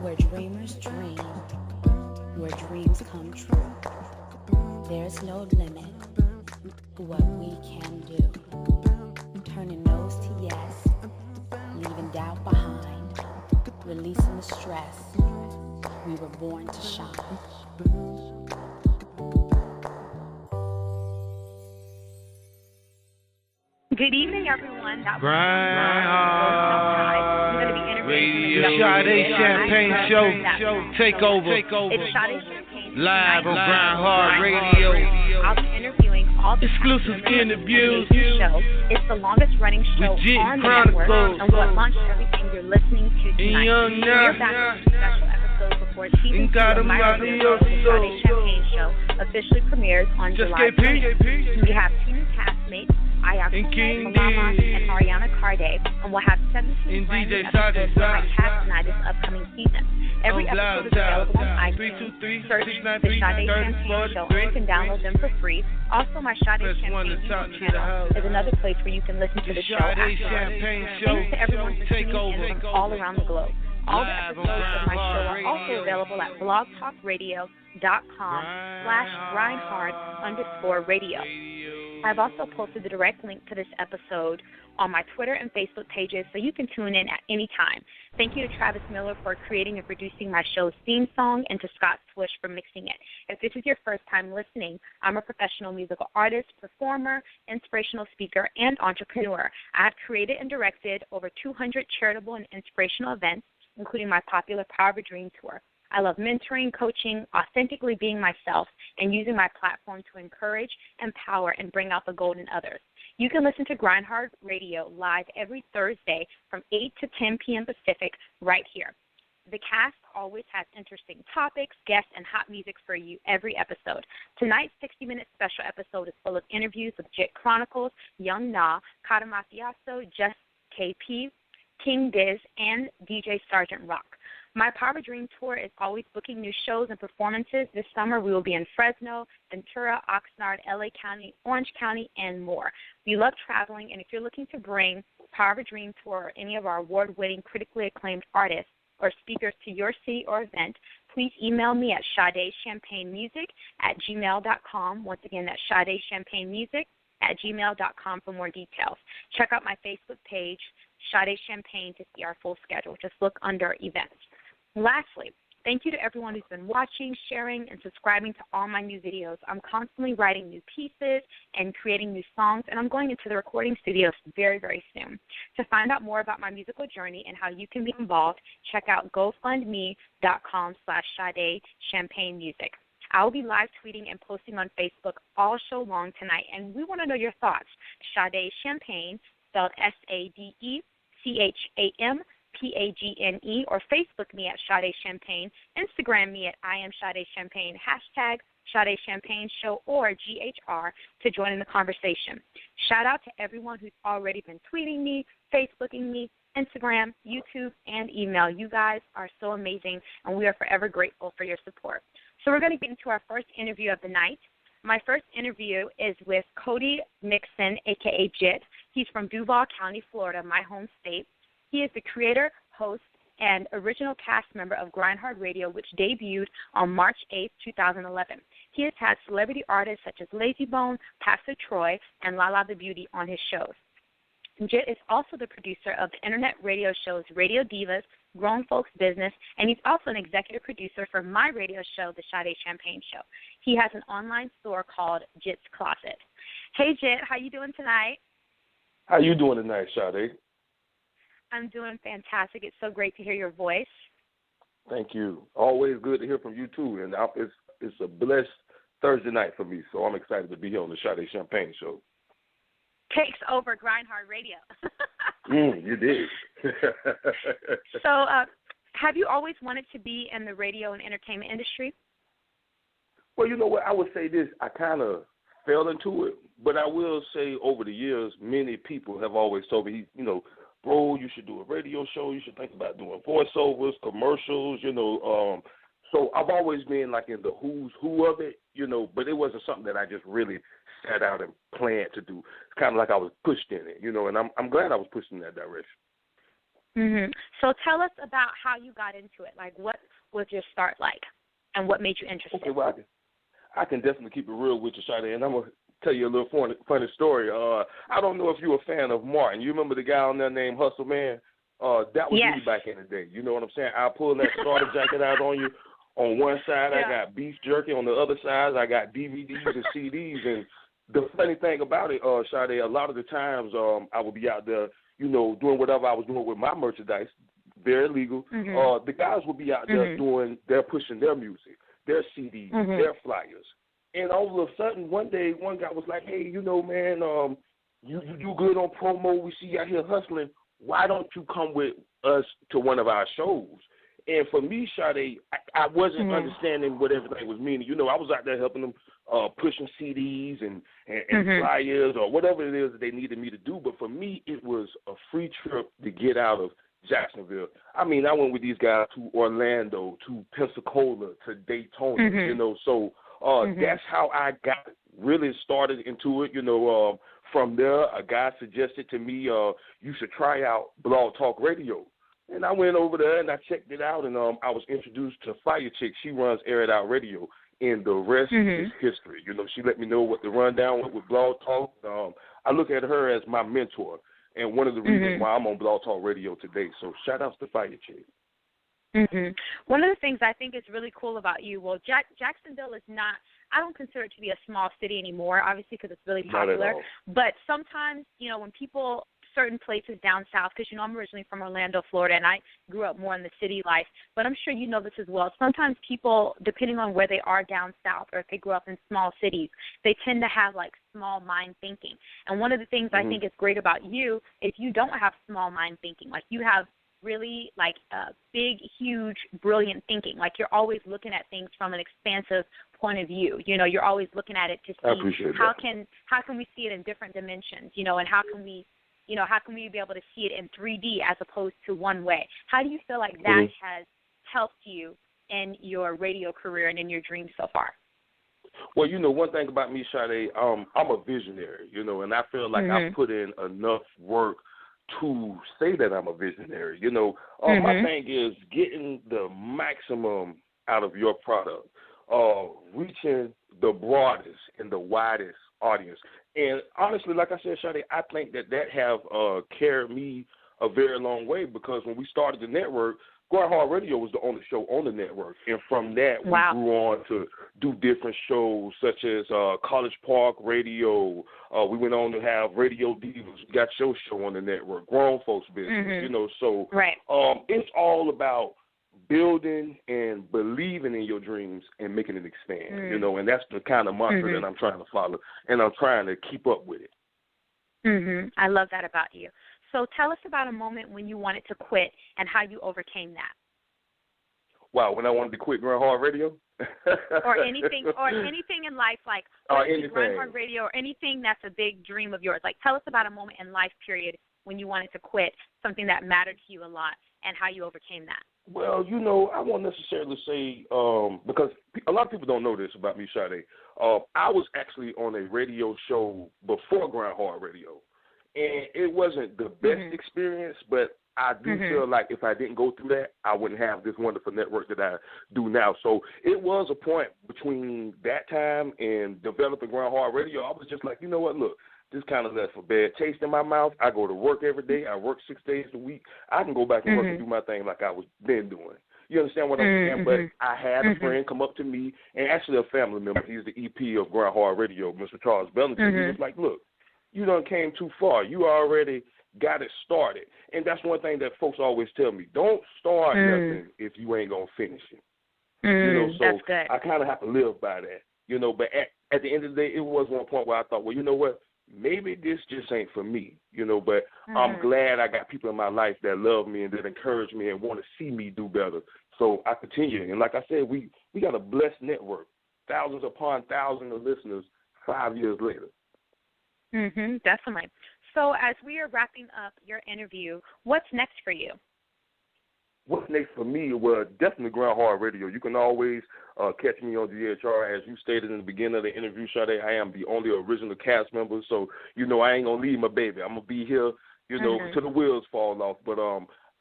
Where dreamers dream, where dreams come true. There's no limit to what we can do. Turning no's to yes, leaving doubt behind, releasing the stress. We were born to shine. Good evening, everyone. Grindhard Radio, Sade Champagne show, take over. It's Sade Champagne live on Grindhard Radio. I'll be interviewing all the exclusive interviews. Show. It's the longest running show with Jit on the network Chronicles. and what launched everything you're listening to tonight. We're back with a special episode before season 2 of my original Sade Champagne show officially premieres on July 20th. We have two new castmates, IAmSadeChampagne, Mama, and Ariana Carde, and we'll have 17 brand new episodes from my cast and I this upcoming season. Every episode is available on iTunes. Search the Sade Champagne show, and you can download them for free. Also, my Sade Champagne YouTube channel is another place where you can listen to the show afterwards. Thanks to everyone for tuning in from all around the globe. All the episodes of my show are also available at blogtalkradio.com/grindhard_radio. I've also posted the direct link to this episode on my Twitter and Facebook pages so you can tune in at any time. Thank you to Travis Miller for creating and producing my show's theme song and to Scott Swish for mixing it. If this is your first time listening, I'm a professional musical artist, performer, inspirational speaker, and entrepreneur. I have created and directed over 200 charitable and inspirational events, including my popular Power of a Dream tour. I love mentoring, coaching, authentically being myself, and using my platform to encourage, empower, and bring out the gold in others. You can listen to Grindhard Radio live every Thursday from 8 to 10 p.m. Pacific right here. The cast always has interesting topics, guests, and hot music for you every episode. Tonight's 60-minute special episode is full of interviews with Jit Chronicles, Young Na, Cata Mafioso, JuztKP, King Dizz, and DJ Sergeant Rock. My Power of a Dream tour is always booking new shows and performances. This summer we will be in Fresno, Ventura, Oxnard, LA County, Orange County, and more. We love traveling, and if you're looking to bring Power of a Dream tour or any of our award-winning, critically acclaimed artists or speakers to your city or event, please email me at SadeChampagneMusic@gmail.com. Once again, that's SadeChampagneMusic@gmail.com for more details. Check out my Facebook page, Sade Champagne, to see our full schedule. Just look under events. Lastly, thank you to everyone who's been watching, sharing, and subscribing to all my new videos. I'm constantly writing new pieces and creating new songs, and I'm going into the recording studios very, very soon. To find out more about my musical journey and how you can be involved, check out GoFundMe.com/SadeChampagneMusic. I will be live tweeting and posting on Facebook all show long tonight, and we want to know your thoughts. Sade Champagne, spelled SadeChampagne, or Facebook me at Sade Champagne, Instagram me at IAmSadeChampagne, #Sade Champagne Show or GHR to join in the conversation. Shout out to everyone who's already been tweeting me, Facebooking me, Instagram, YouTube, and email. You guys are so amazing, and we are forever grateful for your support. So we're going to get into our first interview of the night. My first interview is with Cody Mixon, a.k.a. Jit. He's from Duval County, Florida, my home state. He is the creator, host, and original cast member of Grindhard Radio, which debuted on March 8, 2011. He has had celebrity artists such as Lazy Bone, Pastor Troy, and Lala the Beauty on his shows. Jit is also the producer of the internet radio shows Radio Divas, Grown Folks Business, and he's also an executive producer for my radio show, The Sade Champagne Show. He has an online store called Jit's Closet. Hey, Jit, how you doing tonight? How you doing tonight, Sade? I'm doing fantastic. It's so great to hear your voice. Thank you. Always good to hear from you, too. And it's a blessed Thursday night for me, so I'm excited to be here on the Sade Champagne Show. Takes over Grindhard Radio. You did. So have you always wanted to be in the radio and entertainment industry? Well, you know what? I would say this. I kind of fell into it. But I will say over the years, many people have always told me, bro, you should do a radio show. You should think about doing voiceovers, commercials, So I've always been like in the who's who of it, but it wasn't something that I just really sat out and planned to do. It's kind of like I was pushed in it, and I'm glad I was pushed in that direction. Mm-hmm. So tell us about how you got into it. Like, what was your start like, and what made you interested? Okay, well, I can definitely keep it real with you, Sade, and I'm going to tell you a little funny story. I don't know if you're a fan of Martin. You remember the guy on there named Hustle Man? That was me back in the day. You know what I'm saying? I pulled that starter jacket out on you. On one side, I got beef jerky. On the other side, I got DVDs and CDs. And the funny thing about it, Sade, a lot of the times I would be out there, doing whatever I was doing with my merchandise, very legal. Mm-hmm. The guys would be out there they're pushing their music, their CDs, their flyers. And all of a sudden, one day, one guy was like, hey, man, you do good on promo. We see you out here hustling. Why don't you come with us to one of our shows? And for me, Sade, I wasn't understanding what everything was meaning. I was out there helping them pushing CDs and flyers or whatever it is that they needed me to do. But for me, it was a free trip to get out of Jacksonville. I mean, I went with these guys to Orlando, to Pensacola, to Daytona, So that's how I got really started into it. From there, a guy suggested to me, you should try out Blog Talk Radio. And I went over there and I checked it out, and I was introduced to Fire Chick. She runs Air It Out Radio, and the rest is history. She let me know what the rundown was with Blog Talk. I look at her as my mentor, and one of the reasons why I'm on Blog Talk Radio today. So shout outs to Fire Chick. One of the things I think is really cool about you, Jacksonville is not, I don't consider it to be a small city anymore, obviously, because it's really popular. But sometimes, when people, certain places down south, because, I'm originally from Orlando, Florida, and I grew up more in the city life, but I'm sure you know this as well. Sometimes people, depending on where they are down south or if they grew up in small cities, they tend to have, like, small mind thinking. And one of the things I think is great about you is you don't have small mind thinking. Like, you have really, like, big, huge, brilliant thinking. Like, you're always looking at things from an expansive point of view. You're always looking at it to see how can we see it in different dimensions, and how can we be able to see it in 3D as opposed to one way? How do you feel like that has helped you in your radio career and in your dreams so far? Well, one thing about me, Sade, I'm a visionary, and I feel like I've put in enough work to say that I'm a visionary. My thing is getting the maximum out of your product, reaching the broadest and the widest audience. And honestly, like I said, Sade, I think that have carried me a very long way, because when we started the network, Grindhard Radio was the only show on the network. And from that, we grew on to do different shows such as College Park Radio. We went on to have Radio Divas. We got your show on the network, Grown Folks Business, So it's all about building and believing in your dreams and making it expand, and that's the kind of mantra that I'm trying to follow, and I'm trying to keep up with it. I love that about you. So tell us about a moment when you wanted to quit and how you overcame that. Wow, when I wanted to quit Grindhard Radio? or anything in life, like Grindhard Radio, or anything that's a big dream of yours. Like, tell us about a moment in life, period, when you wanted to quit something that mattered to you a lot and how you overcame that. Well, I won't necessarily say, because a lot of people don't know this about me, Sade. I was actually on a radio show before Grindhard Radio, and it wasn't the best experience, but I do feel like if I didn't go through that, I wouldn't have this wonderful network that I do now. So it was a point between that time and developing Grindhard Radio. I was just like, you know what, look, this kind of left a bad taste in my mouth. I go to work every day. I work 6 days a week. I can go back and work and do my thing like I was been doing. You understand what I'm saying? But I had a friend come up to me, and actually a family member. He's the EP of Grindhard Radio, Mr. Charles Bellington. He was like, look, you done came too far. You already got it started. And that's one thing that folks always tell me. Don't start nothing if you ain't going to finish it. So that's good. I kind of have to live by that. But at the end of the day, it was one point where I thought, well, you know what? Maybe this just ain't for me, but I'm glad I got people in my life that love me and that encourage me and want to see me do better. So I continue. And like I said, we got a blessed network, thousands upon thousands of listeners 5 years later. Definitely. So as we are wrapping up your interview, what's next for you? What's next for me? Well, definitely Grindhard Radio. You can always catch me on GHR. As you stated in the beginning of the interview, Sade, I am the only original cast member, so, you know, I ain't going to leave my baby. I'm going to be here, you know, till the wheels fall off. But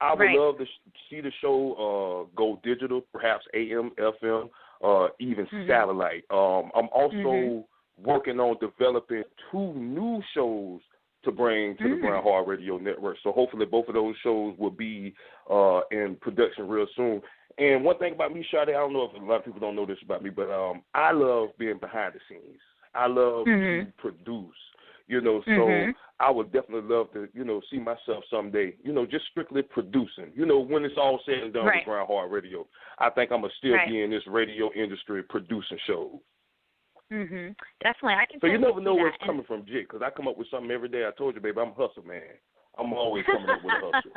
I would love to see the show go digital, perhaps AM, FM, even satellite. I'm also working on developing 2 new shows to bring to the Grindhard Radio Network. So hopefully both of those shows will be in production real soon. And one thing about me, Sade, I don't know if a lot of people don't know this about me, but I love being behind the scenes. I love to produce, you know, so I would definitely love to, you know, see myself someday, you know, just strictly producing. You know, when it's all said and done with Grindhard Radio, I think I'm going to still be in this radio industry producing shows. Definitely. I can. So you never know where it's coming from, Jit, because I come up with something every day. I told you, baby, I'm a hustle man. I'm always coming up with a hustle.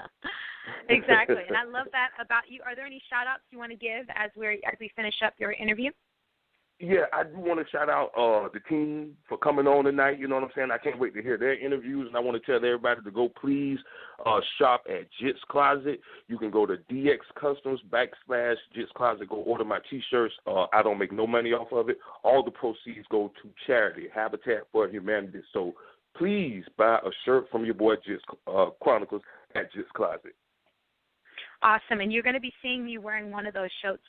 Exactly, and I love that about you. Are there any shout-outs you want to give as we finish up your interview? Yeah, I do want to shout out the team for coming on tonight. You know what I'm saying? I can't wait to hear their interviews, and I want to tell everybody to go please shop at Jit's Closet. You can go to DX Customs /Jit's Closet. Go order my T-shirts. I don't make no money off of it. All the proceeds go to charity, Habitat for Humanity. So please buy a shirt from your boy Jit Chronicles at Jit's Closet. Awesome, and you're going to be seeing me wearing one of those shirts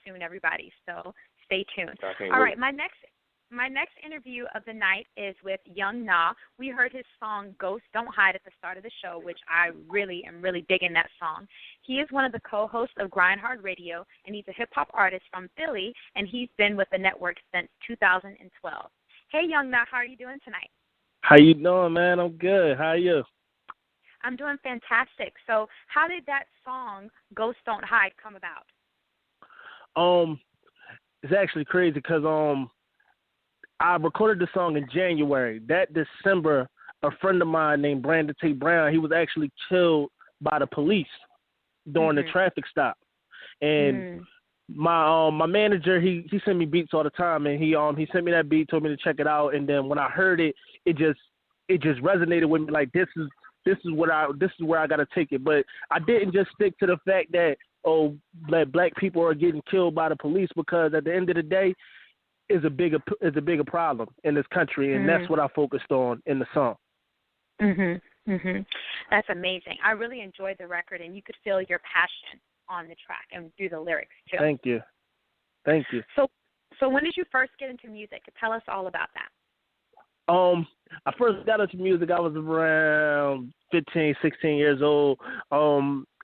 soon, everybody. So stay tuned. All right, my next interview of the night is with Young Na. We heard his song "Ghosts Don't Hide" at the start of the show, which I really am digging that song. He is one of the co-hosts of Grindhard Radio, and he's a hip-hop artist from Philly, and he's been with the network since 2012. Hey, Young Na, how are you doing tonight? How you doing, man? I'm good. How are you? I'm doing fantastic. So how did that song, "Ghosts Don't Hide," come about? It's actually crazy because I recorded the song in January. That December, a friend of mine named Brandon T. Brown, he was actually killed by the police during the traffic stop. And my manager, he sent me beats all the time, and he sent me that beat, told me to check it out. And then when I heard it, it just resonated with me. Like this is where I gotta take it. But I didn't just stick to the fact that black people are getting killed by the police, because at the end of the day, is a bigger problem in this country, and that's what I focused on in the song. That's amazing. I really enjoyed the record, and you could feel your passion on the track and through the lyrics too. Thank you. So when did you first get into music? Tell us all about that. I first got into music, I was around 15, 16 years old.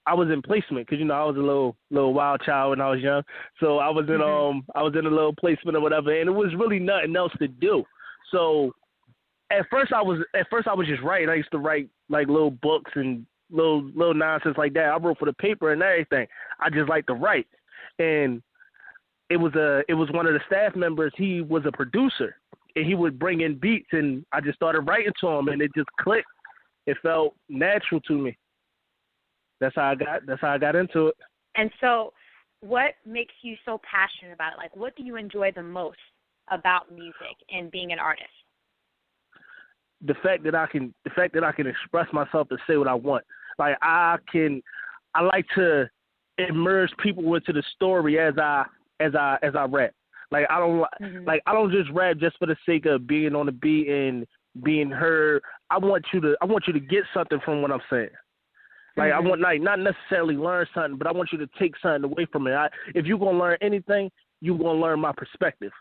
I was in placement because, you know, I was a little wild child when I was young. So I was in a little placement or whatever, and it was really nothing else to do. So at first I was just writing. I used to write like little books and little nonsense like that. I wrote for the paper and everything. I just like to write. And it was one of the staff members. He was a producer, and he would bring in beats, and I just started writing to him, and it just clicked. It felt natural to me. That's how I got into it. And so what makes you so passionate about it? Like, what do you enjoy the most about music and being an artist? The fact that I can express myself and say what I want. Like I like to immerse people into the story as I rap. Like I don't just rap just for the sake of being on the beat and being heard. I want you to get something from what I'm saying. Like I want not necessarily learn something, but I want you to take something away from it. If you're gonna learn anything, you're gonna learn my perspective.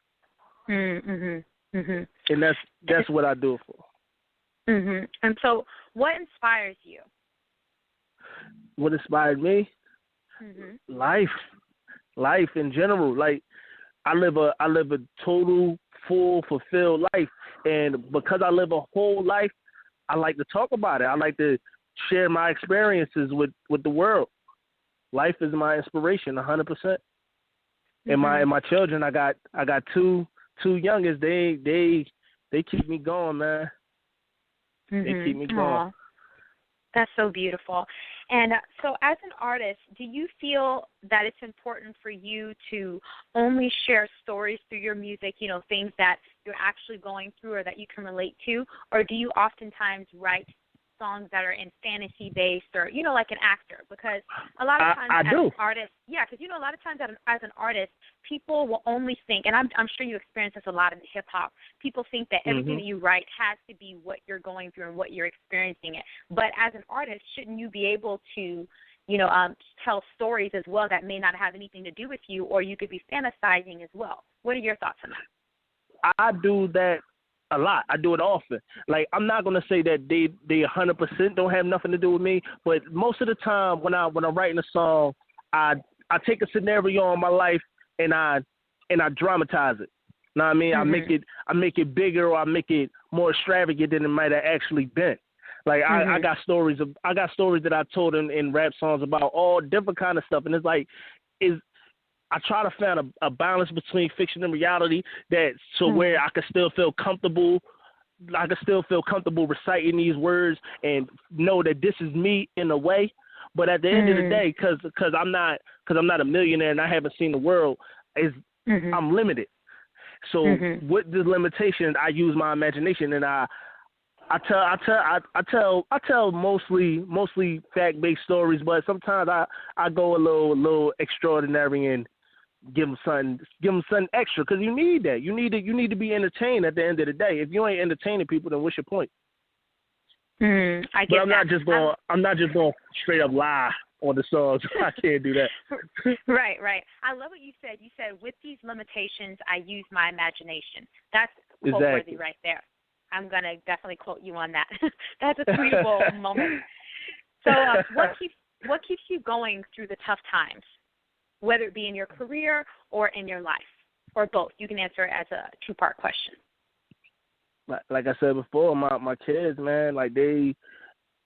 And that's what I do it for. And so, what inspires you? What inspired me? Life in general. Like I live a total, full, fulfilled life, and because I live a whole life, I like to talk about it. I like to share my experiences with the world. Life is my inspiration, 100%. And my children, I got two youngest. They keep me going, man. They keep me going. That's so beautiful. And so as an artist, do you feel that it's important for you to only share stories through your music, you know, things that you're actually going through or that you can relate to, or do you oftentimes write songs that are in fantasy based or, you know, like an actor? Because a lot of times as an artist, because, you know, a lot of times as an artist, people will only think, and I'm sure you experience this a lot in hip hop, people think that everything that you write has to be what you're going through and what you're experiencing it. But as an artist, shouldn't you be able to, you know, tell stories as well that may not have anything to do with you, or you could be fantasizing as well? What are your thoughts on that? I do that a lot. I do it often. Like, I'm not gonna say that they 100% don't have nothing to do with me, but most of the time when I'm writing a song, I take a scenario in my life and I dramatize it. You know what I mean? I make it bigger, or I make it more extravagant than it might have actually been. Like I got stories that I told in rap songs about all different kind of stuff, and it's like I try to find a balance between fiction and reality where I can still feel comfortable. I can still feel comfortable reciting these words and know that this is me in a way. But at the end of the day, because I'm not a millionaire and I haven't seen the world, I'm limited. So with the limitations, I use my imagination, and I tell mostly fact-based stories, but sometimes I go a little extraordinary and give them something extra, because you need that. You need to be entertained at the end of the day. If you ain't entertaining people, then what's your point? I get that. I'm not just going straight up lie on the songs. I can't do that. Right. I love what you said. You said, with these limitations, I use my imagination. That's quote-worthy right there. I'm going to definitely quote you on that. That's a tweetable moment. So what keeps you going through the tough times, whether it be in your career or in your life, or both? You can answer it as a two-part question. Like I said before, my kids, man, like they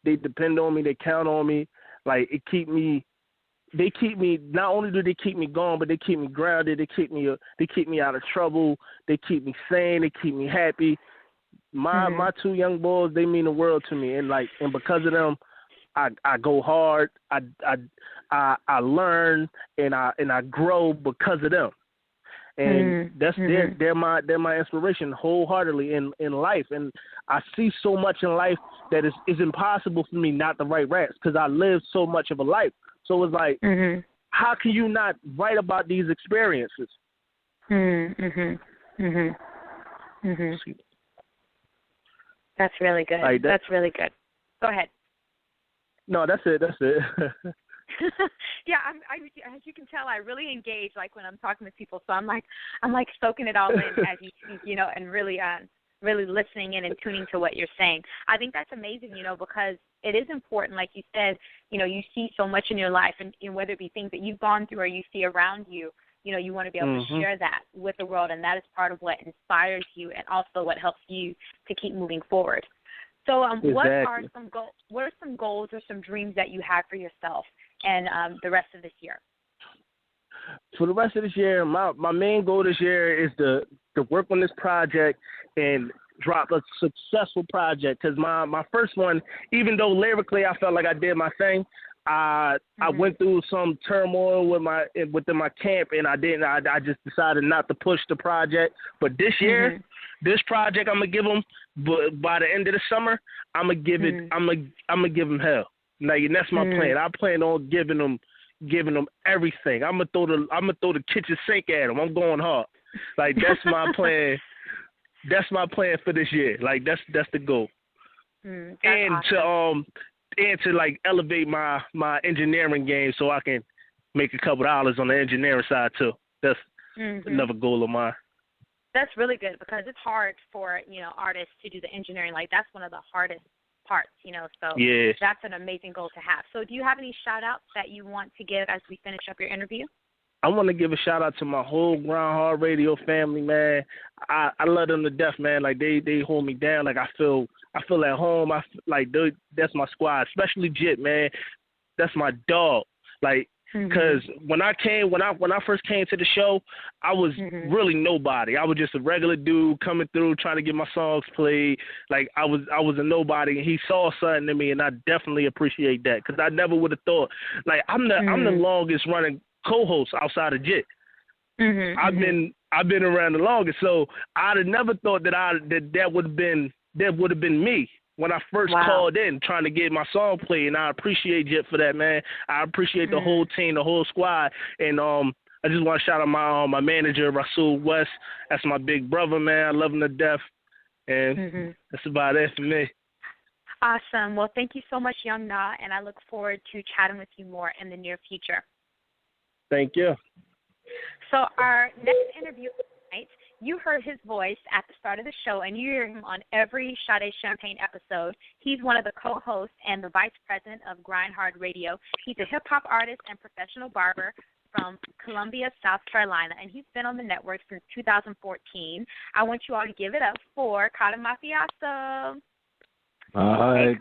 depend on me, they count on me. Like they keep me. Not only do they keep me going, but they keep me grounded. They keep me out of trouble. They keep me sane. They keep me happy. My two young boys, they mean the world to me, and because of them, I go hard. I learn and I grow because of them. And they're my inspiration wholeheartely in life. And I see so much in life that it's impossible for me not to write raps, because I live so much of a life. So it's like, how can you not write about these experiences? That's really good. Like that's really good. Go ahead. No, that's it. Yeah, as you can tell, I really engage when I'm talking to people. So I'm like soaking it all in as you speak, and really listening in and tuning to what you're saying. I think that's amazing, because it is important, like you said, you see so much in your life, and whether it be things that you've gone through or you see around you, you want to be able to share that with the world, and that is part of what inspires you and also what helps you to keep moving forward. So exactly. What are some goals or some dreams that you have for yourself and the rest of this year? For the rest of this year, my main goal this year is to work on this project and drop a successful project, because my first one, even though lyrically I felt like I did my thing, I went through some turmoil within my camp, and I just decided not to push the project. But this year, this project I'm gonna give them, but by the end of the summer, I'm gonna give it. I'm gonna give them hell. Like, and that's my plan. I plan on giving them everything. I'm gonna throw the kitchen sink at them. I'm going hard. Like, that's my plan. That's my plan for this year. Like, that's the goal. And awesome. to elevate my engineering game, so I can make a couple dollars on the engineering side too. That's another goal of mine. That's really good, because it's hard for artists to do the engineering. Like, that's one of the hardest parts, So yeah, that's an amazing goal to have. So do you have any shout outs that you want to give as we finish up your interview? I want to give a shout out to my whole Grindhard Radio family, man. I love them to death, man. Like, they hold me down. Like, I feel at home. That's my squad, especially Jit, man. That's my dog. Like, Because when I first came to the show, I was really nobody. I was just a regular dude coming through trying to get my songs played. Like I was a nobody, and he saw something in me, and I definitely appreciate that because I never would have thought. Like I'm the longest running co-host outside of Jit. I've been around the longest, so I'd have never thought that would have been me when I first called in trying to get my song played, and I appreciate Jit for that, man. I appreciate the whole team, the whole squad, and I just want to shout out my manager, Rasul West. That's my big brother, man. I love him to death, and that's about it for me. Awesome. Well, thank you so much, Young Na, and I look forward to chatting with you more in the near future. Thank you. So our next interview tonight, you heard his voice at the start of the show, and you hear him on every Sade Champagne episode. He's one of the co-hosts and the vice president of Grindhard Radio. He's a hip-hop artist and professional barber from Columbia, South Carolina, and he's been on the network since 2014. I want you all to give it up for Cata Mafioso. All right,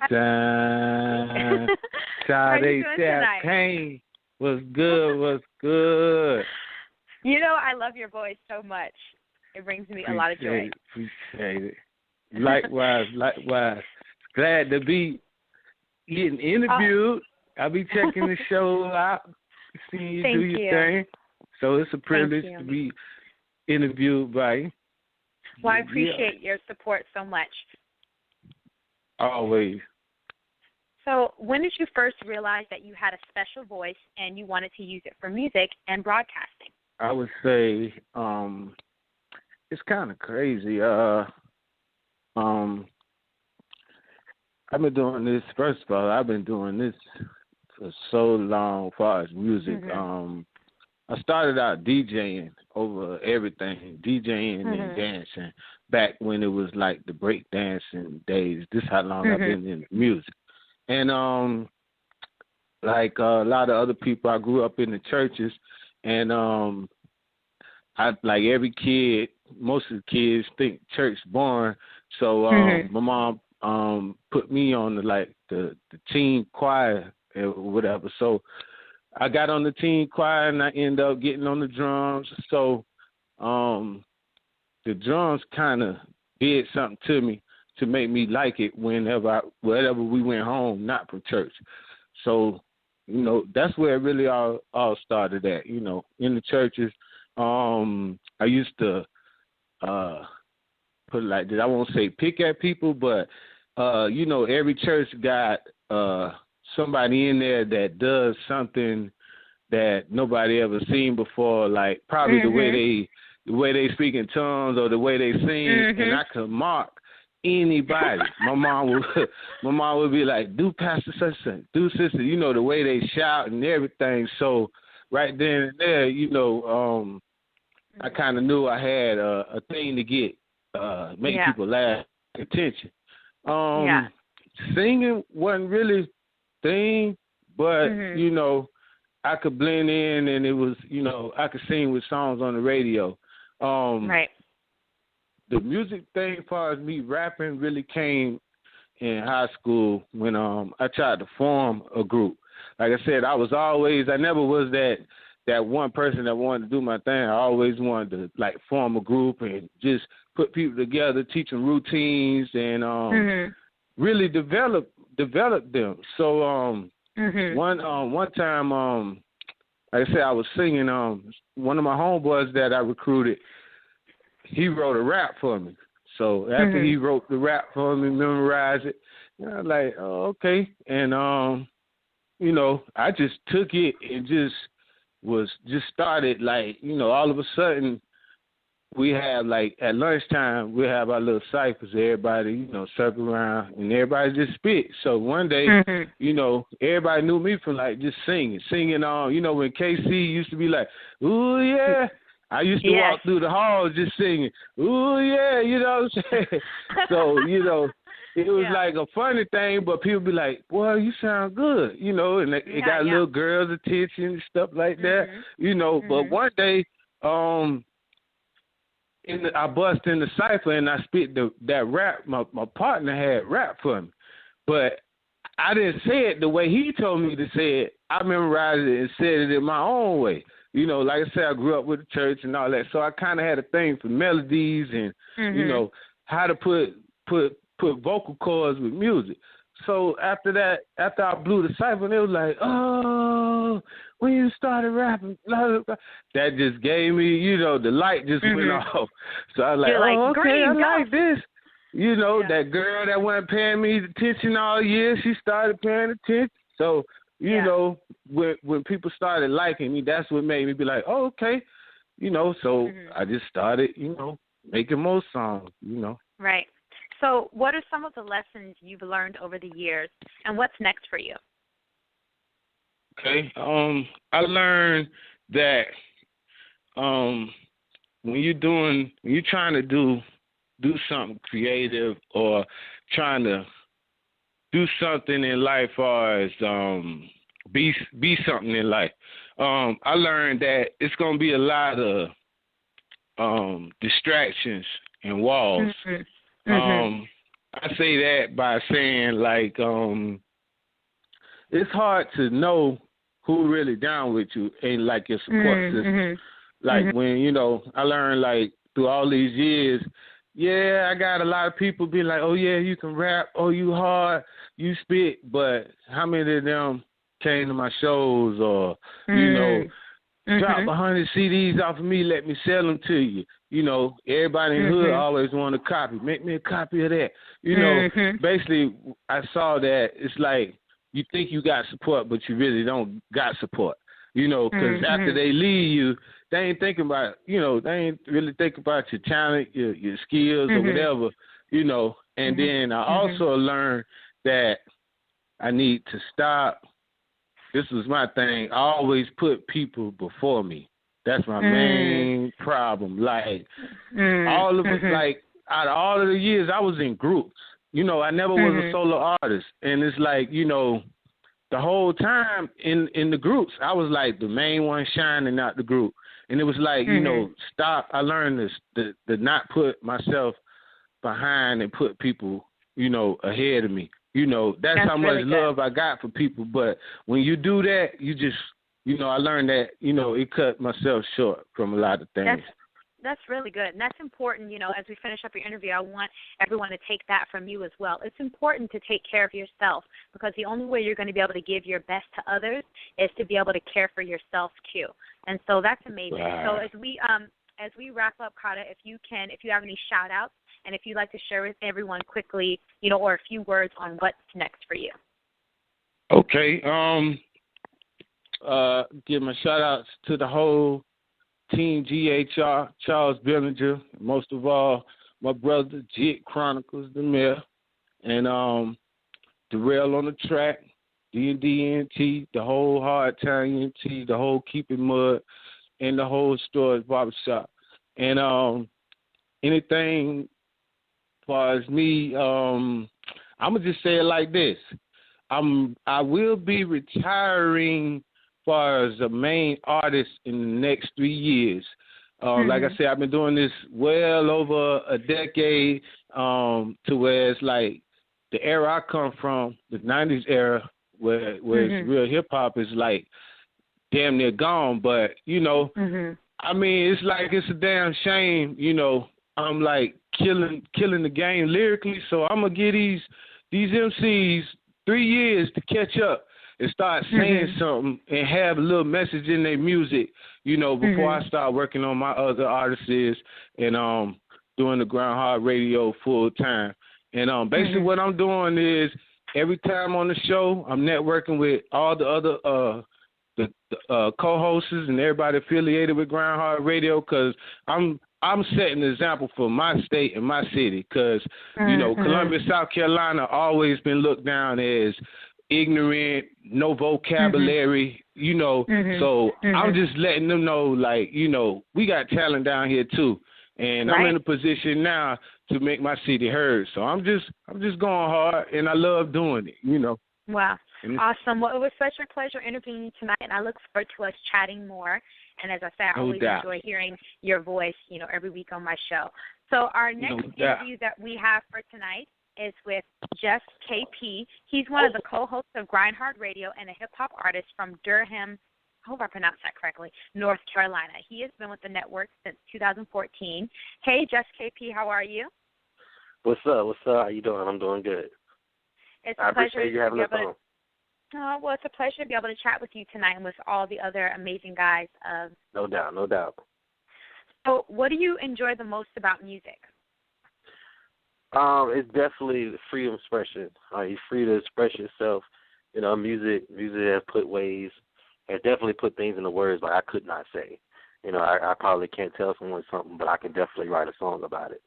Sade Champagne. What's good? You know I love your voice so much. It brings me a lot of joy. Appreciate it. Likewise. Glad to be getting interviewed. I'll be checking the show out, seeing you do your thing. So it's a privilege to be interviewed by you. Well, I appreciate your support so much. Always. So when did you first realize that you had a special voice and you wanted to use it for music and broadcasting? I would say it's kind of crazy. I've been doing this. First of all, I've been doing this for so long as far as music. I started out DJing over everything, DJing and dancing back when it was like the break dancing days. This is how long I've been in music. And like a lot of other people, I grew up in the churches, and I like every kid. Most of the kids think church boring, so my mom put me on the teen choir or whatever. So I got on the teen choir, and I ended up getting on the drums. So the drums kind of did something to me to make me like it whenever we went home, not from church. So, you know, that's where it really all started at, you know, in the churches. I used to put it like this. I won't say pick at people, but, you know, every church got somebody in there that does something that nobody ever seen before, like probably the way they speak in tongues or the way they sing, and I could mark anybody. My mom would be like, do Pastor such, do sister, you know, the way they shout and everything. So right then and there, you know, I kind of knew I had a thing to get, make people laugh, attention. Singing wasn't really thing, but you know, I could blend in, and it was, you know, I could sing with songs on the radio. Right. The music thing, as far as me rapping, really came in high school when I tried to form a group. Like I said, I never was that one person that wanted to do my thing. I always wanted to like form a group and just put people together, teach them routines, and really develop them. So one time, like I said, I was singing. One of my homeboys that I recruited, he wrote a rap for me. So after he wrote the rap for me, memorized it, you know, I was like, oh, okay. And, you know, I just took it and just started, like, you know, all of a sudden we have, like, at lunchtime, we have our little ciphers. Everybody, you know, circle around, and everybody just spit. So one day, you know, everybody knew me from, like, just singing, you know, when KC used to be like, ooh, yeah. I used to walk through the halls just singing, ooh, yeah, you know what I'm saying? So, you know, it was like a funny thing, but people be like, well, you sound good, you know, and it got little girls' attention and stuff like that, you know. But one day, I bust in the cipher and I spit that rap. My partner had rap for me, but I didn't say it the way he told me to say it. I memorized it and said it in my own way. You know, like I said, I grew up with the church and all that, so I kind of had a thing for melodies and you know how to put vocal chords with music. So after that, after I blew the cipher, it was like, oh, when you started rapping, blah, blah, blah. That just gave me, you know, the light just went off. So I was like, oh, okay, I like this. You know, that girl that wasn't paying me attention all year, she started paying attention. So, you know, when people started liking me, that's what made me be like, oh, okay. You know, so I just started, you know, making more songs, you know. Right. So what are some of the lessons you've learned over the years, and what's next for you? Okay. I learned that when you're trying to do something creative or trying to do something in life, or as be something in life. I learned that it's gonna be a lot of distractions and walls. I say that by saying, like, it's hard to know who really down with you and, like, your support system. Like, when, you know, I learned, like, through all these years, I got a lot of people be like, oh, yeah, you can rap, oh, you hard, you spit, but how many of them came to my shows or, you know, drop 100 CDs off of me, let me sell them to you. You know, everybody in the hood always want a copy. Make me a copy of that. You know, basically, I saw that it's like you think you got support, but you really don't got support. You know, because after they leave you, they ain't thinking about, you know, they ain't really thinking about your talent, your skills or whatever, you know. And then I also learned that I need to stop. This was my thing. I always put people before me. That's my main problem. Like, all of it, like, out of all of the years, I was in groups. You know, I never was a solo artist. And it's like, you know, the whole time in the groups, I was like the main one shining out the group. And it was like, you know, stop. I learned this, to not put myself behind and put people, you know, ahead of me. You know, that's how much really love I got for people. But when you do that, you just, you know, I learned that, you know, it cut myself short from a lot of things. That's really good. And that's important, you know, as we finish up your interview, I want everyone to take that from you as well. It's important to take care of yourself, because the only way you're going to be able to give your best to others is to be able to care for yourself too. And so that's amazing. Wow. So as we wrap up, Cata, if you have any shout outs, and if you'd like to share with everyone quickly, you know, or a few words on what's next for you. Okay. Give my shout outs to the whole Team GHR, Charles Billinger, most of all, my brother Jit Chronicles, the mayor, and Darrell on the track, D&D ENT, the whole Hard Time ENT, the whole Keep It Mud, and the whole Stores Barbershop. And anything as far as me, I'm going to just say it like this. I will be retiring far as a main artist in the next 3 years. Like I said, I've been doing this well over a decade, to where it's like the era I come from, the 90s era, where it's real hip-hop is like damn near gone. But, you know, I mean, it's like it's a damn shame, you know, I'm like killing the game lyrically. So I'm going to give these MCs 3 years to catch up and start saying something and have a little message in their music, you know, before I start working on my other artists and doing the Grindhard Radio full time. And basically what I'm doing is every time on the show, I'm networking with all the other co-hosts and everybody affiliated with Grindhard Radio, because I'm setting an example for my state and my city, because, you know, Columbia, South Carolina always been looked down as ignorant, no vocabulary, you know, so I'm just letting them know, like, you know, we got talent down here too, and I'm in a position now to make my city heard. So I'm just going hard, and I love doing it, you know. Wow. Awesome. Well, it was such a pleasure interviewing you tonight, and I look forward to us chatting more. And as I said, I always enjoy hearing your voice, you know, every week on my show. So our next interview that we have for tonight is with JuztKP. He's one of the co-hosts of Grindhard Radio and a hip-hop artist from Durham, I hope I pronounced that correctly, North Carolina. He has been with the network since 2014. Hey, JuztKP, how are you? What's up? How you doing? I'm doing good. I appreciate you having us on. Well, it's a pleasure to be able to chat with you tonight and with all the other amazing guys. No doubt. So what do you enjoy the most about music? It's definitely the freedom of expression. You're free to express yourself. You know, music has definitely put things into words like I could not say. You know, I probably can't tell someone something, but I can definitely write a song about it.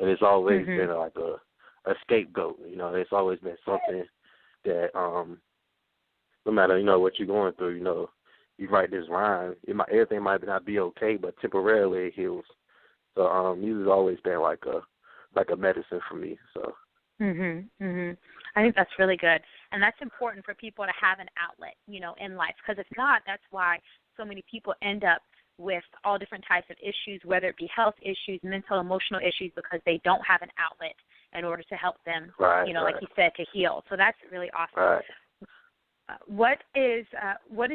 And it's always been like a scapegoat. You know, it's always been something that no matter, you know, what you're going through, you know, you write this rhyme, everything might not be okay, but temporarily it heals. So music's always been like a medicine for me. So. I think that's really good, and that's important for people to have an outlet, you know, in life. Because if not, that's why so many people end up with all different types of issues, whether it be health issues, mental, emotional issues, because they don't have an outlet in order to help them, you know, like you said, to heal. So that's really awesome. Right. What is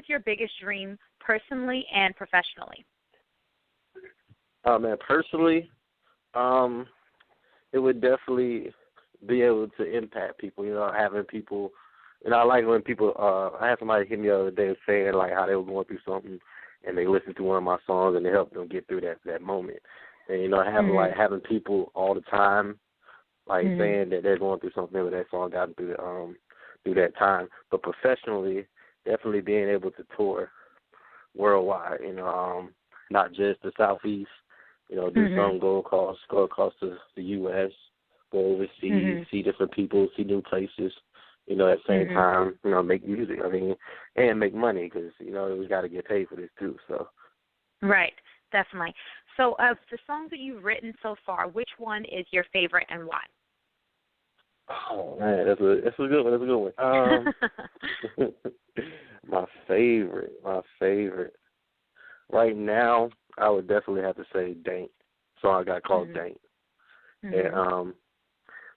your biggest dream personally and professionally? Man, personally, it would definitely be able to impact people, you know, having people, and I like when people, I had somebody hit me the other day saying, like, how they were going through something, and they listened to one of my songs, and it helped them get through that moment. And, you know, having people all the time, like, saying that they're going through something with that song got them through that time. But professionally, definitely being able to tour worldwide, you know, not just the Southeast, you know, do some go across the U.S., go overseas, see different people, see new places, you know, at the same time, you know, make music, I mean, and make money because, you know, we got to get paid for this too, so. Right, definitely. So of the songs that you've written so far, which one is your favorite and why? Oh, man, that's a good one. My favorite. Right now, I would definitely have to say Dank. Song I got called Dank. And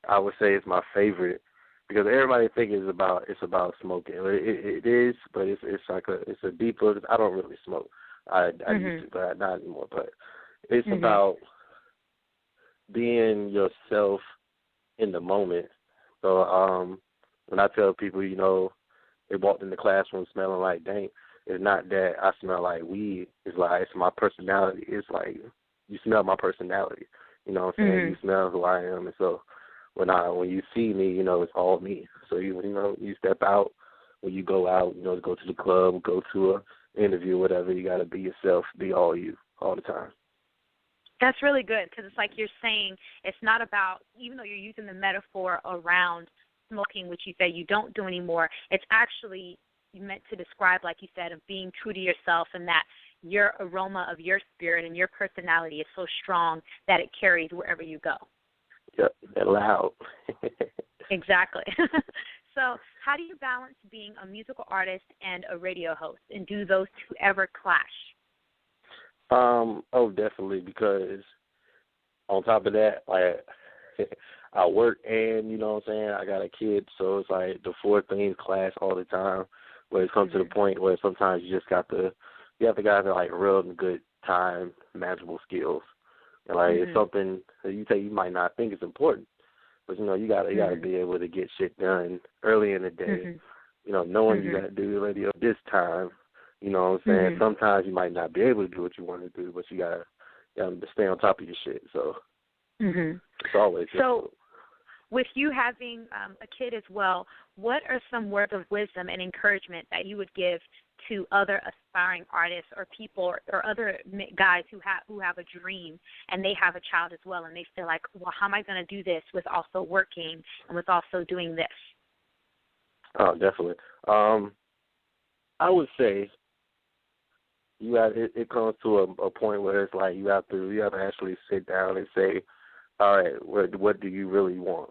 I would say it's my favorite because everybody thinks it's about smoking. It is, but it's a deeper. I don't really smoke. I used to, but not anymore. But it's about being yourself in the moment. So when I tell people, you know, they walked in the classroom smelling like Dank, it's not that I smell like weed. It's like it's my personality. It's like you smell my personality. You know what I'm saying? You smell who I am, and so when you see me, you know, it's all me. So you know, you step out, when you go out, you know, go to the club, go to an interview, whatever, you got to be yourself, be all you, all the time. That's really good because it's like you're saying it's not about, even though you're using the metaphor around smoking, which you say you don't do anymore, it's actually meant to describe, like you said, of being true to yourself and that your aroma of your spirit and your personality is so strong that it carries wherever you go. Yep, and loud. Exactly. So how do you balance being a musical artist and a radio host, and do those two ever clash? Oh, definitely, because on top of that, like, I work and, you know what I'm saying, I got a kid, so it's like the four things clash all the time, where it comes to the point where sometimes you have to have like real good time manageable skills. And like it's something that you might not think is important, but you know you gotta be able to get shit done early in the day. You know, knowing you gotta do the radio this time. You know what I'm saying? Sometimes you might not be able to do what you want to do, but you gotta stay on top of your shit. So it's always difficult. With you having a kid as well, what are some words of wisdom and encouragement that you would give to other aspiring artists or people or other guys who have a dream and they have a child as well and they feel like, well, how am I going to do this with also working and with also doing this? Oh, definitely. I would say it comes to a point where it's like you have to actually sit down and say, all right, what do you really want?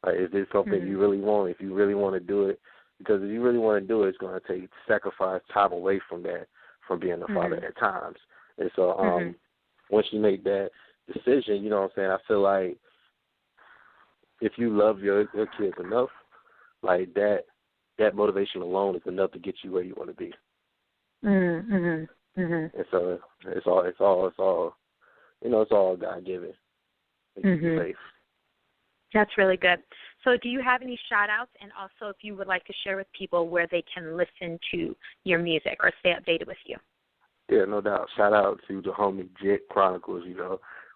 Like, is this something you really want? If you really want to do it, because if you really want to do it, it's going to take sacrifice time away from being a father at times. And so once you make that decision, you know what I'm saying, I feel like if you love your kids enough, like that motivation alone is enough to get you where you want to be. And so it's all it's all God given. Safe. That's really good. So do you have any shout outs, and also if you would like to share with people where they can listen to your music or stay updated with you? Yeah, no doubt. Shout out to the homie Jit Chronicles,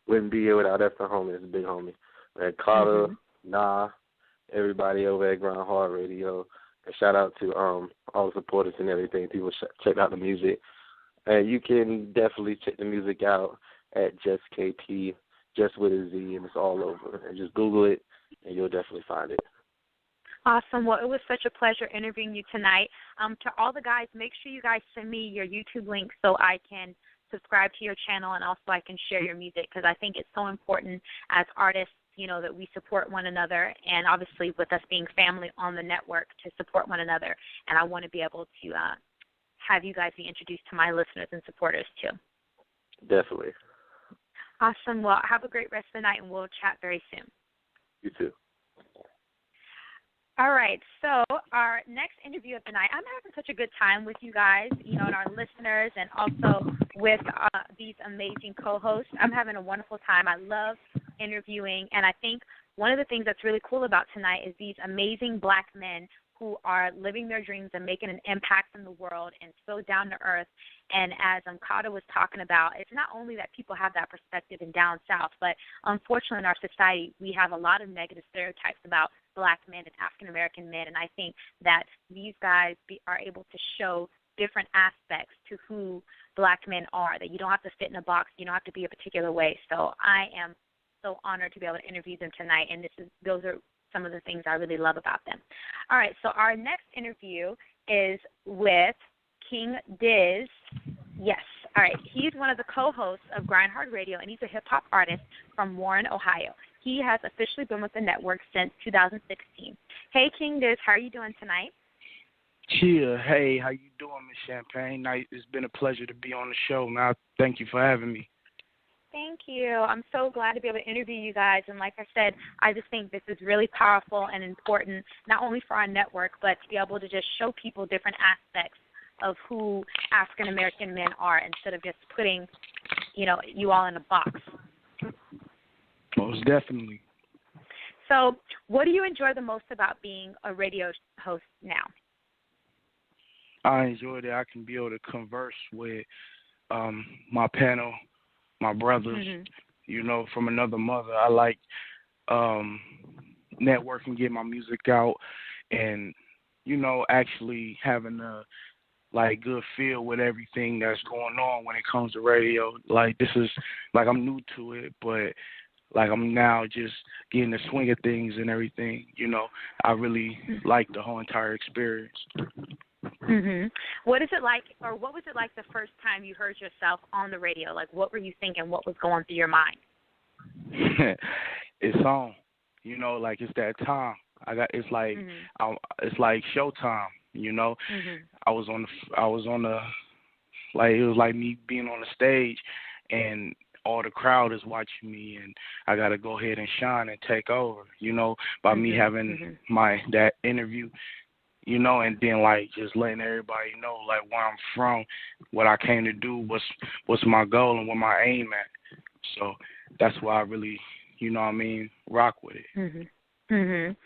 Wouldn't be here without that homie. It's a big homie. And Cata, everybody over at Grindhard Radio. And shout out to all the supporters and everything. People check out the music. And you can definitely check the music out at JuztKP, just with a Z, and it's all over. And just Google it, and you'll definitely find it. Awesome. Well, it was such a pleasure interviewing you tonight. To all the guys, make sure you guys send me your YouTube link so I can subscribe to your channel, and also I can share your music, because I think it's so important as artists, that we support one another, and obviously with us being family on the network, to support one another. And I want to be able to have you guys be introduced to my listeners and supporters too. Definitely. Awesome. Well, have a great rest of the night, and we'll chat very soon. You too. All right, so our next interview of the night, I'm having such a good time with you guys, and our listeners, and also with these amazing co-hosts. I'm having a wonderful time. I love interviewing, and I think one of the things that's really cool about tonight is these amazing black men who are living their dreams and making an impact in the world, and so down to earth. And as Cata was talking about, it's not only that people have that perspective in down south, but unfortunately in our society we have a lot of negative stereotypes about black men and African American men, and I think that these guys are able to show different aspects to who black men are, that you don't have to fit in a box, you don't have to be a particular way. So I am so honored to be able to interview them tonight, and those are some of the things I really love about them. All right, so our next interview is with King Dizz. Yes, all right. He's one of the co-hosts of Grindhard Radio, and he's a hip-hop artist from Warren, Ohio. He has officially been with the network since 2016. Hey, King Dizz, how are you doing tonight? Chia, hey, how you doing, Miss Champagne? It's been a pleasure to be on the show, man. Thank you for having me. Thank you. I'm so glad to be able to interview you guys. And like I said, I just think this is really powerful and important, not only for our network, but to be able to just show people different aspects of who African-American men are, instead of just putting, you all in a box. Most definitely. So what do you enjoy the most about being a radio host now? I enjoy that I can be able to converse with my panel, my brothers, from another mother. I like networking, get my music out, and, actually having a good feel with everything that's going on when it comes to radio. This is, I'm new to it, but, I'm now just getting the swing of things and everything. I really like the whole entire experience. What is it like, or what was it like the first time you heard yourself on the radio? What were you thinking? What was going through your mind? It's on. It's that time. It's like showtime. I was on the it was like me being on the stage, and all the crowd is watching me, and I got to go ahead and shine and take over, by me having that interview, and then just letting everybody know where I'm from, what I came to do, what's my goal and what my aim at. So that's why I really, rock with it.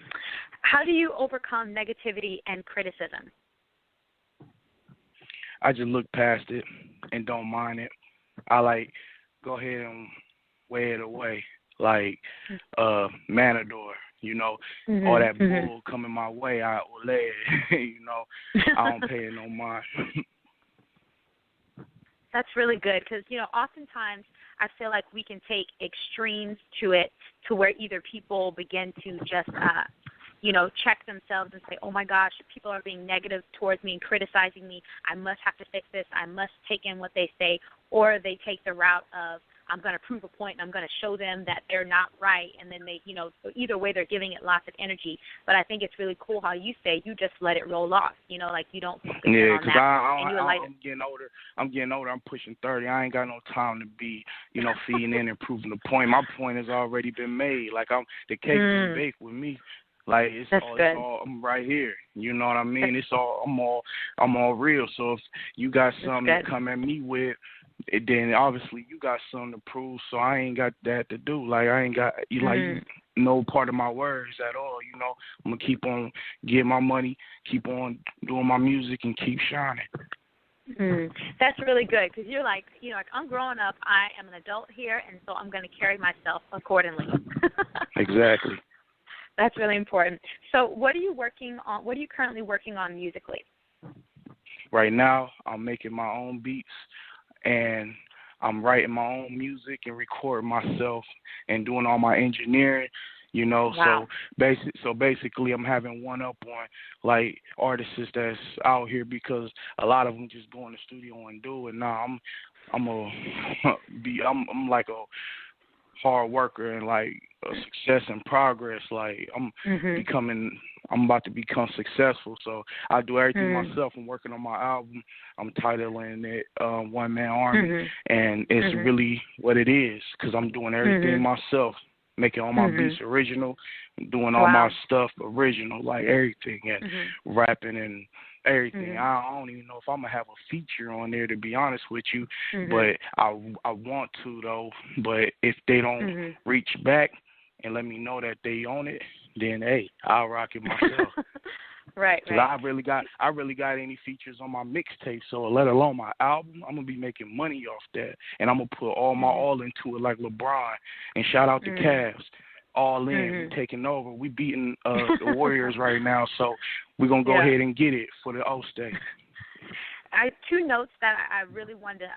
How do you overcome negativity and criticism? I just look past it and don't mind it. I go ahead and weigh it away, Matador, all that bull coming my way, I lay it, I don't pay it no mind. That's really good, because, oftentimes I feel like we can take extremes to it, to where either people begin to just, check themselves and say, oh, my gosh, people are being negative towards me and criticizing me. I must have to fix this. I must take in what they say. Or they take the route of, I'm going to prove a point, and I'm going to show them that they're not right, and then they, so either way they're giving it lots of energy. But I think it's really cool how you say you just let it roll off, like you don't focus on that. Yeah, because I'm getting older. I'm pushing 30. I ain't got no time to be, feeding in and proving the point. My point has already been made. Like, the cake is baked with me. Like, it's all I'm right here. You know what I mean? It's all I'm all real. So if you got something to come at me with, then obviously you got something to prove. So I ain't got that to do. Like, I ain't got no part of my words at all. I'm gonna keep on getting my money, keep on doing my music, and keep shining. That's really good, because you're like, I'm growing up. I am an adult here, and so I'm going to carry myself accordingly. Exactly. That's really important. So what are you working on? What are you currently working on musically? Right now, I'm making my own beats, and I'm writing my own music and recording myself and doing all my engineering, Wow. So basically I'm having one up on, like, artists that's out here, because a lot of them just go in the studio and do it. Now I'm like a hard worker and like a success in progress. Like, I'm about to become successful. So I do everything myself. I'm working on my album. I'm titling it One Man Army, and it's really what it is, because I'm doing everything myself, making all my beats original, doing all my stuff original, like everything, and rapping and everything. I don't even know if I'm gonna have a feature on there, to be honest with you, but I want to, though. But if they don't reach back and let me know that they own it, then hey, I'll rock it myself. Right. I really got any features on my mixtape, so let alone my album, I'm gonna be making money off that, and I'm gonna put all my all into it, like LeBron. And shout out to Cavs, all in, taking over. We beating the Warriors right now, so we're gonna go ahead and get it for the O-State. I have two notes that I really wanted to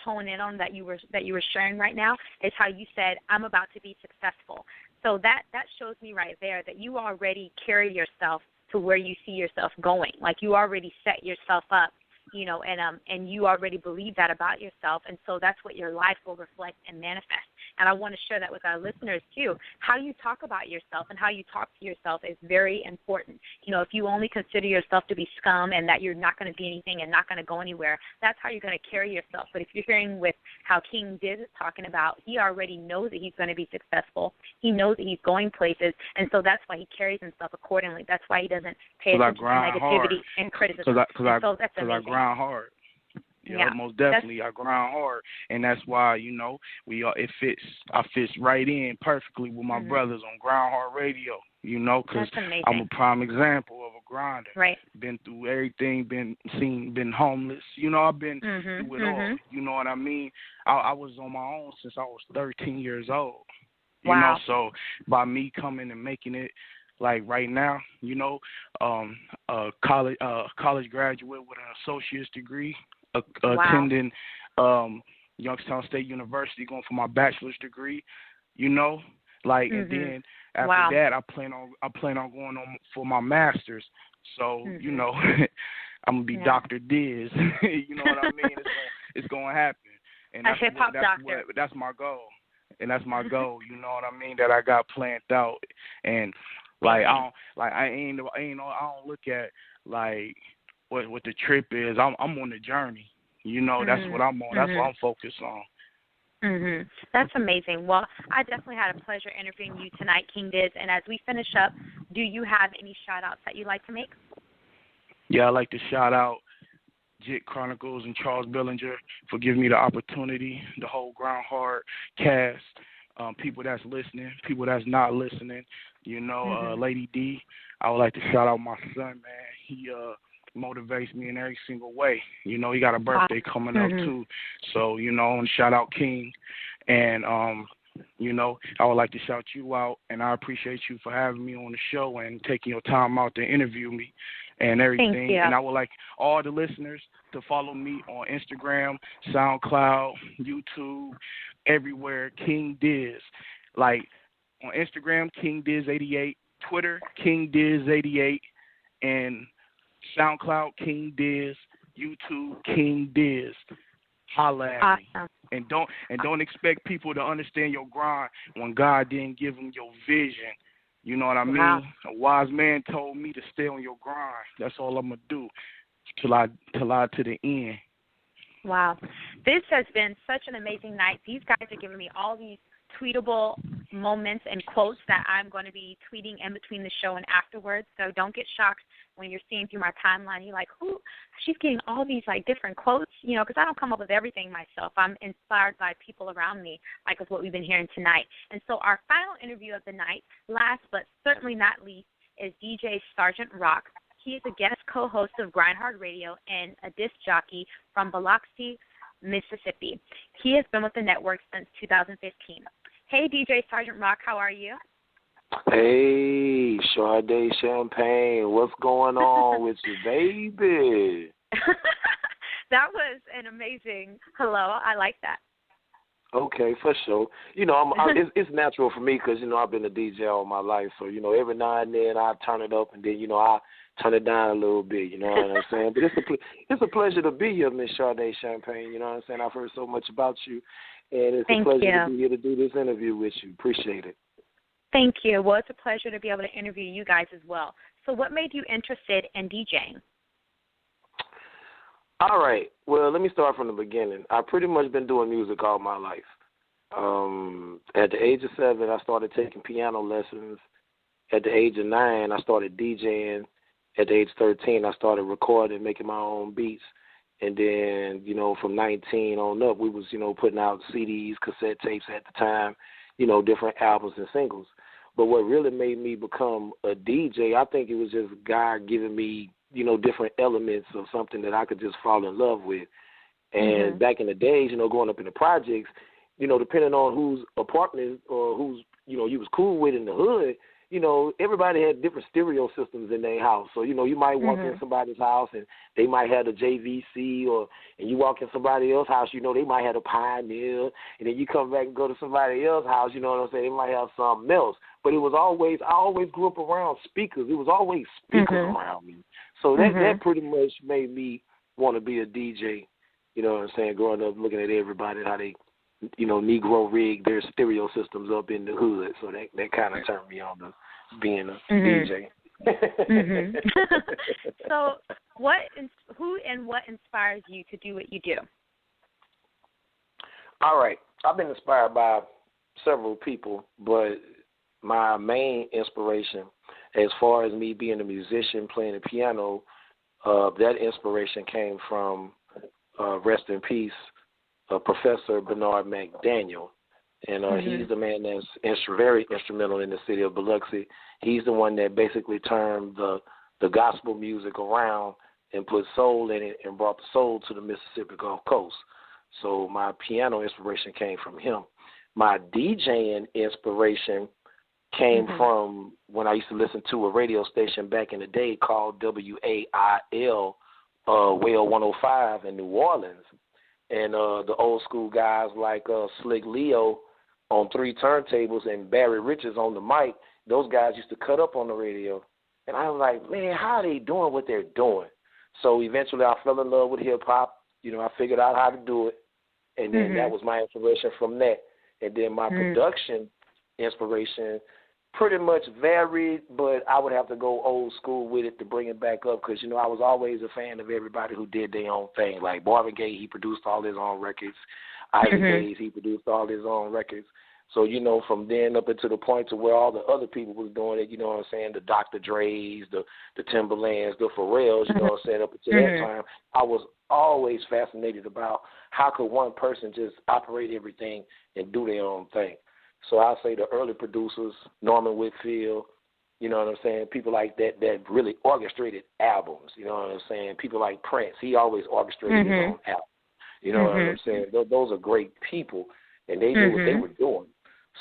hone in on that you were sharing right now. Is how you said, I'm about to be successful. So that shows me right there that you already carry yourself to where you see yourself going. Like, you already set yourself up, and you already believe that about yourself, and so that's what your life will reflect and manifest. And I want to share that with our listeners too. How you talk about yourself and how you talk to yourself is very important. If you only consider yourself to be scum and that you're not going to be anything and not going to go anywhere, that's how you're going to carry yourself. But if you're hearing with how King Dizz is talking about, he already knows that he's going to be successful. He knows that he's going places, and so that's why he carries himself accordingly. That's why he doesn't pay attention to negativity and criticism. Because I grind hard. Yeah, most definitely. I grind hard, and that's why it fits. I fits right in perfectly with my brothers on Grindhard Radio. Because I'm a prime example of a grinder. Right. Been through everything. Been homeless. I've been through it all. You know what I mean? I was on my own since I was 13 years old. Wow. So by me coming and making it, like right now, college graduate with an associate's degree. Attending Youngstown State University, going for my bachelor's degree, and then after that, I plan on going on for my master's. So I'm gonna be Dr. Dizz. You know what I mean? It's gonna happen, and that's my goal, and that's my goal. You know what I mean? That I got planned out, and like I don't look at like what the trip is. I'm on the journey. That's what I'm on. That's what I'm focused on. That's amazing. Well, I definitely had a pleasure interviewing you tonight, King Dizz. And as we finish up, do you have any shout-outs that you'd like to make? Yeah, I'd like to shout out Jit Chronicles and Charles Billinger for giving me the opportunity, the whole Grindhard cast, people that's listening, people that's not listening, Lady D. I would like to shout out my son, man. He motivates me in every single way. He got a birthday coming up too. So, and shout out King. And I would like to shout you out, and I appreciate you for having me on the show and taking your time out to interview me and everything. Thank you. And I would like all the listeners to follow me on Instagram, SoundCloud, YouTube, everywhere, King Dizz. Like on Instagram, King Dizz88, Twitter, King Dizz88, and SoundCloud, King Dizz, YouTube, King Dizz. Holla at me. And don't expect people to understand your grind when God didn't give them your vision. You know what I mean? Wow. A wise man told me to stay on your grind. That's all I'm gonna do till I to the end. Wow. This has been such an amazing night. These guys are giving me all these tweetable moments and quotes that I'm going to be tweeting in between the show and afterwards. So don't get shocked when you're seeing through my timeline. You're like, who? She's getting all these, like, different quotes, you know, because I don't come up with everything myself. I'm inspired by people around me, like with what we've been hearing tonight. And so our final interview of the night, last but certainly not least, is DJ Sergeant Rock. He is a guest co-host of Grindhard Radio and a disc jockey from Biloxi, Mississippi. He has been with the network since 2015. Hey, DJ Sergeant Rock, how are you? Hey, Sade Champagne, what's going on with you, baby? That was an amazing hello. I like that. Okay, for sure. You know, it's natural for me because, you know, I've been a DJ all my life. So, you know, every now and then I turn it up and then, you know, I turn it down a little bit, you know what I'm saying? But it's a pleasure to be here, Miss Sade Champagne, you know what I'm saying? I've heard so much about you, and it's a pleasure to be here to do this interview with you. Appreciate it. Thank you. Well, it's a pleasure to be able to interview you guys as well. So what made you interested in DJing? All right. Well, let me start from the beginning. I've pretty much been doing music all my life. At the age of 7, I started taking piano lessons. At the age of 9, I started DJing. At the age of 13, I started recording, making my own beats. And then, you know, from 19 on up, we was, you know, putting out CDs, cassette tapes at the time, you know, different albums and singles. But what really made me become a DJ, I think it was just God giving me, you know, different elements of something that I could just fall in love with. And back in the days, you know, growing up in the projects, you know, depending on whose apartment or who's, you know, you was cool with in the hood, you know, everybody had different stereo systems in their house. So, you know, you might walk in somebody's house and they might have a JVC, and you walk in somebody else's house, you know, they might have a Pioneer, and then you come back and go to somebody else's house, you know what I'm saying, they might have something else. But it was always, I always grew up around speakers. It was always speakers around me. So that pretty much made me want to be a DJ, you know what I'm saying, growing up looking at everybody, how they, you know, Negro rig their stereo systems up in the hood. So that kind of turned me on to being a DJ. So who and what inspires you to do what you do? All right. I've been inspired by several people, but my main inspiration, as far as me being a musician, playing the piano, that inspiration came from, rest in peace, Professor Bernard McDaniel. And he's the man that's very instrumental in the city of Biloxi. He's the one that basically turned the gospel music around and put soul in it and brought the soul to the Mississippi Gulf Coast. So my piano inspiration came from him. My DJing inspiration came from when I used to listen to a radio station back in the day called WAIL, Whale 105 in New Orleans. And the old school guys like Slick Leo on 3 turntables and Barry Richards on the mic, those guys used to cut up on the radio. And I was like, man, how are they doing what they're doing? So eventually I fell in love with hip-hop. You know, I figured out how to do it. And then that was my inspiration from that. And then my production inspiration pretty much varied, but I would have to go old school with it to bring it back up because, you know, I was always a fan of everybody who did their own thing. Like Marvin Gaye, he produced all his own records. Isaac Hayes, he produced all his own records. So, you know, from then up until the point to where all the other people was doing it, you know what I'm saying, the Dr. Dre's, the Timberlands, the Pharrells, you know what I'm saying, up until that time, I was always fascinated about how could one person just operate everything and do their own thing. So I'll say the early producers, Norman Whitfield, you know what I'm saying, people like that really orchestrated albums, you know what I'm saying, people like Prince, he always orchestrated his own album, you know what I'm saying, those are great people, and they knew what they were doing.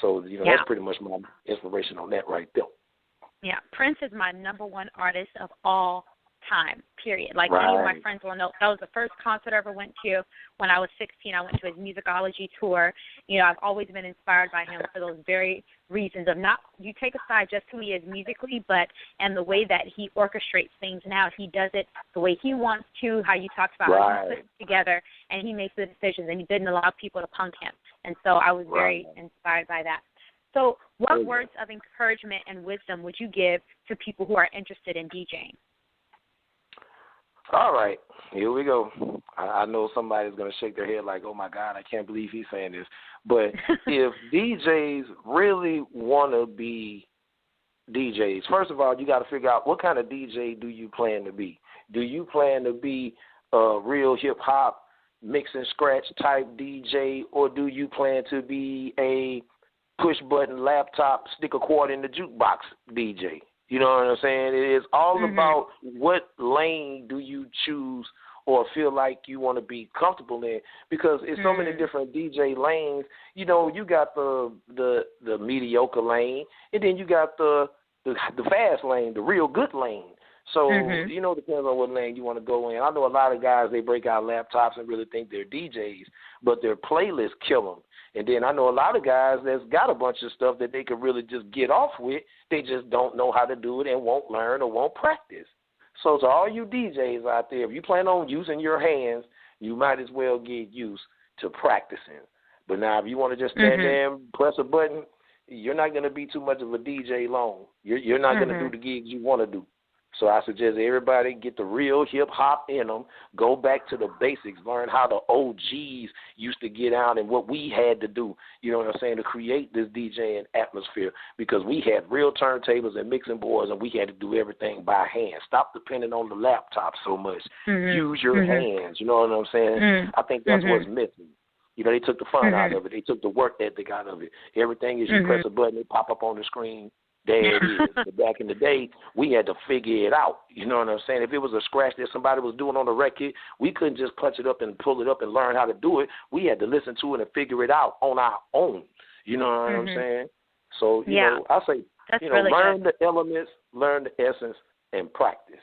So, you know, that's pretty much my inspiration on that right there. Yeah, Prince is my number one artist of all time, period. Like many of my friends will know, that was the first concert I ever went to when I was 16. I went to his musicology tour. You know, I've always been inspired by him for those very reasons of not, you take aside just who he is musically, but and the way that he orchestrates things now. He does it the way he wants to, how you talked about how he puts it together, and he makes the decisions, and he didn't allow people to punk him. And so I was very inspired by that. So what words of encouragement and wisdom would you give to people who are interested in DJing? All right, here we go. I know somebody's going to shake their head like, oh, my God, I can't believe he's saying this. But if DJs really want to be DJs, first of all, you got to figure out what kind of DJ do you plan to be. Do you plan to be a real hip-hop, mix and scratch type DJ, or do you plan to be a push-button laptop, stick a quarter in the jukebox DJ? You know what I'm saying? It is all about what lane do you choose or feel like you want to be comfortable in, because it's so many different DJ lanes. You know, you got the mediocre lane, and then you got the fast lane, the real good lane. So, you know, it depends on what lane you want to go in. I know a lot of guys, they break out laptops and really think they're DJs, but their playlists kill them. And then I know a lot of guys that's got a bunch of stuff that they could really just get off with. They just don't know how to do it and won't learn or won't practice. So to all you DJs out there, if you plan on using your hands, you might as well get used to practicing. But now if you want to just stand there and press a button, you're not going to be too much of a DJ long. You're not going to do the gigs you want to do. So I suggest everybody get the real hip-hop in them, go back to the basics, learn how the OGs used to get out and what we had to do, you know what I'm saying, to create this DJing atmosphere, because we had real turntables and mixing boards, and we had to do everything by hand. Stop depending on the laptop so much. Use your hands, you know what I'm saying? I think that's what's missing. You know, they took the fun out of it. They took the work ethic out of it. Everything is you press a button, it pop up on the screen. There it is. But back in the day, we had to figure it out. You know what I'm saying? If it was a scratch that somebody was doing on the record, we couldn't just punch it up and pull it up and learn how to do it. We had to listen to it and figure it out on our own. You know what I'm saying? So, you know, I say, that's you know, really learn good. the elements, learn the essence, and practice.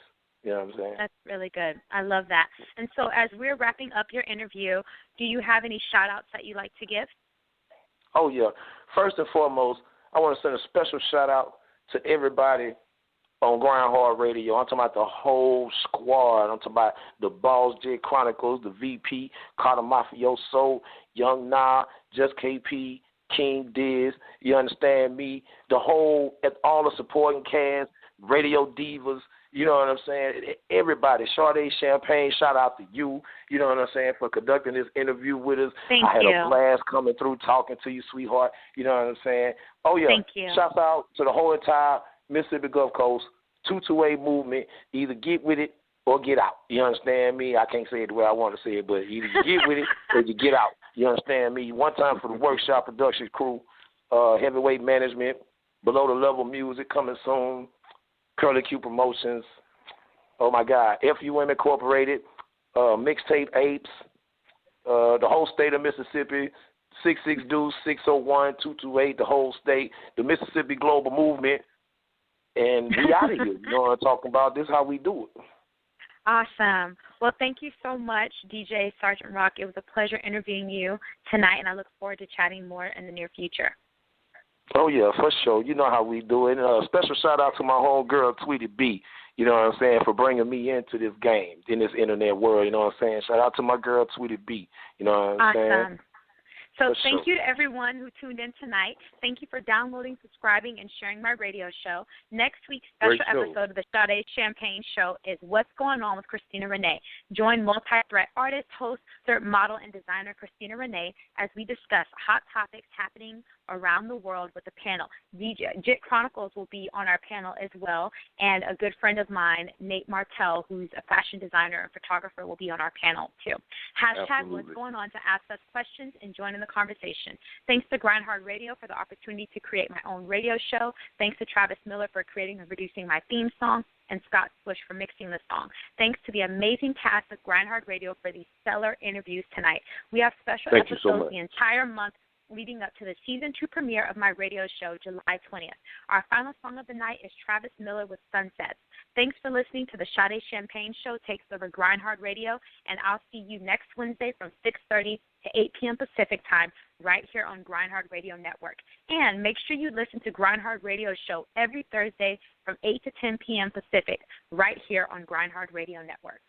You know what I'm saying? That's really good. I love that. And so as we're wrapping up your interview, do you have any shout-outs that you'd like to give? Oh, yeah. First and foremost, I want to send a special shout-out to everybody on Grindhard Radio. I'm talking about the whole squad. I'm talking about the boss, Jit Chronicles, the VP, Cata Mafioso, Young Nah, JuztKP, King Dizz, you understand me? The whole, all the supporting cast, Radio Divas, you know what I'm saying? Everybody, Sade Champagne, shout out to you, you know what I'm saying, for conducting this interview with us. Thank I had you. a blast coming through talking to you, sweetheart, you know what I'm saying? Oh, yeah. Thank you. Shout out to the whole entire Mississippi Gulf Coast 228 movement. Either get with it or get out. You understand me? I can't say it the way I want to say it, but either you get with it or you get out. You understand me? One time for the Workshop Production crew, Heavyweight Management, Below the Level Music coming soon, Curly Q Promotions, oh my God, FUM Incorporated, Mixtape Apes, the whole state of Mississippi, 66 Deuce 601 228, the whole state, the Mississippi Global Movement, and we out of here. You know what I'm talking about? This is how we do it. Awesome. Well, thank you so much, DJ Sergeant Rock. It was a pleasure interviewing you tonight, and I look forward to chatting more in the near future. Oh, yeah, for sure. You know how we do it. Special shout-out to my homegirl, Tweety B, you know what I'm saying, for bringing me into this game, in this internet world, you know what I'm saying. Shout out to my girl, Tweety B, you know what I'm saying. Awesome. So thank you to everyone who tuned in tonight. Thank you for downloading, subscribing, and sharing my radio show. Next week's special episode of the Sade Champagne Show is What's Going On with Christina Renee. Join multi-threat artist, host, model, and designer Christina Renee as we discuss hot topics happening around the world with a panel. Jit Chronicles will be on our panel as well, and a good friend of mine, Nate Martell, who's a fashion designer and photographer, will be on our panel too. Hashtag What's Going On to ask us questions and join in the conversation. Thanks to Grindhard Radio for the opportunity to create my own radio show. Thanks to Travis Miller for creating and producing my theme song, and Scott Bush for mixing the song. Thanks to the amazing cast of Grindhard Radio for these stellar interviews tonight. We have special episodes the entire month leading up to the Season 2 premiere of my radio show, July 20th. Our final song of the night is Travis Miller with Sunsets. Thanks for listening to the Sade Champagne Show takes over Grindhard Radio, and I'll see you next Wednesday from 6:30 to 8 p.m. Pacific time right here on Grindhard Radio Network. And make sure you listen to Grindhard Radio Show every Thursday from 8 to 10 p.m. Pacific right here on Grindhard Radio Network.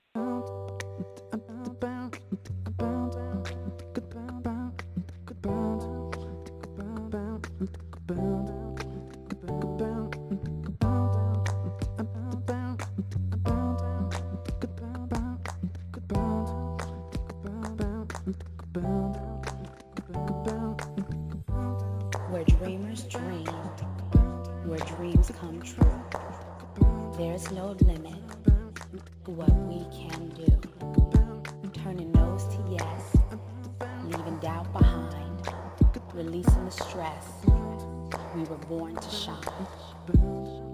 Where dreamers dream, where dreams come true. There's no limit to what we can do. Turning no's to yes, leaving doubt behind, releasing the stress. We were born to shine.